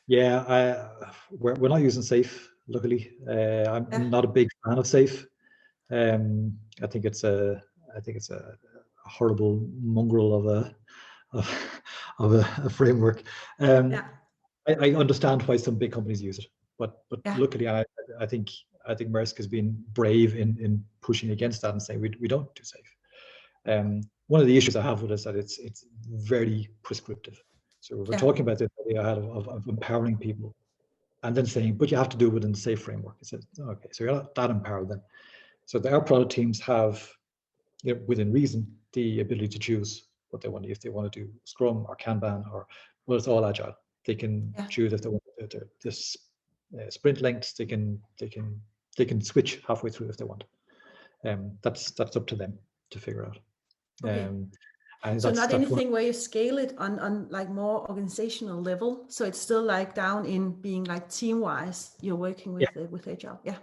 Yeah, we're not using SAFe, luckily. I'm not a big fan of SAFe. I think it's a horrible mongrel of a framework. I understand why some big companies use it, but luckily I think Maersk has been brave in pushing against that and saying we don't do SAFe. One of the issues I have with it is that it's very prescriptive. So we're talking about this idea of empowering people, and then saying, but you have to do it within the SAFe framework. It says, okay, so you're not that empowered then. So our product teams have, within reason, the ability to choose what they want. If they want to do Scrum or Kanban, or well, it's all agile. They can choose if they want to do this sprint lengths. They can switch halfway through if they want. That's up to them to figure out. Okay. And so not anything where you scale it on like more organizational level. So it's still like down in being like team wise, you're working with agile. Yeah.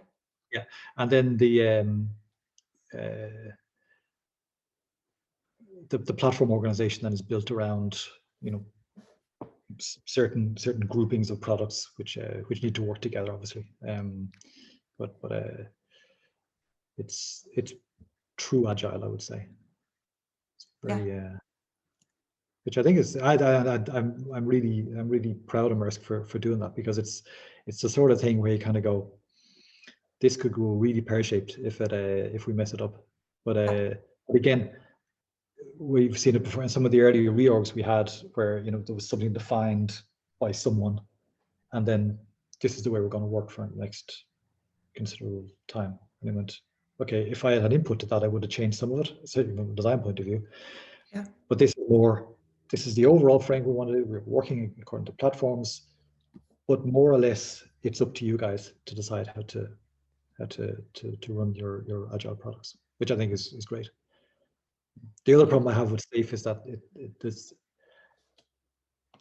Yeah. And then the platform organization then is built around, certain groupings of products which need to work together, obviously. But it's true agile, I would say. It's very which I think is I'm really proud of Maersk for doing that, because it's the sort of thing where you kind of go, this could go really pear-shaped if we mess it up. But again, we've seen it before in some of the early reorgs we had, where there was something defined by someone, and then this is the way we're going to work for the next considerable time. And I went, okay, if I had input to that, I would have changed some of it, certainly from a design point of view. Yeah. But this is the overall framework we want to do. We're working according to platforms, but more or less it's up to you guys to decide how to run your agile products, which I think is great. The other problem I have with SAFe is that it's,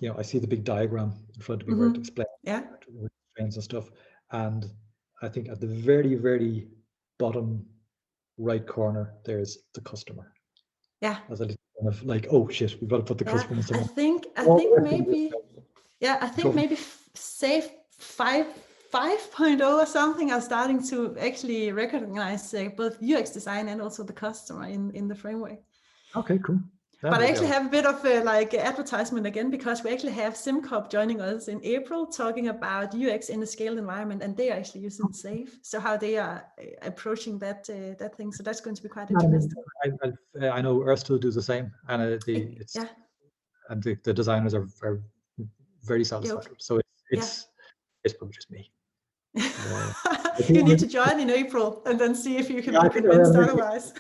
I see the big diagram in front of me where it explains trains and stuff, and I think at the very, very bottom right corner there's the customer. Yeah. As a little kind of like, oh shit, we've got to put the customer in somewhere. I think maybe SAFe 5.0 or something are starting to actually recognize both UX design and also the customer in the framework. Okay, cool. But I actually have a bit of like advertisement again, because we actually have SimCorp joining us in April talking about UX in a scaled environment, and they are actually using SAFe. So how they are approaching that thing. So that's going to be quite interesting. I know Erstil do the same, and and the designers are very satisfied. So it's probably just me. You need to join in April and then see if you can be convinced otherwise.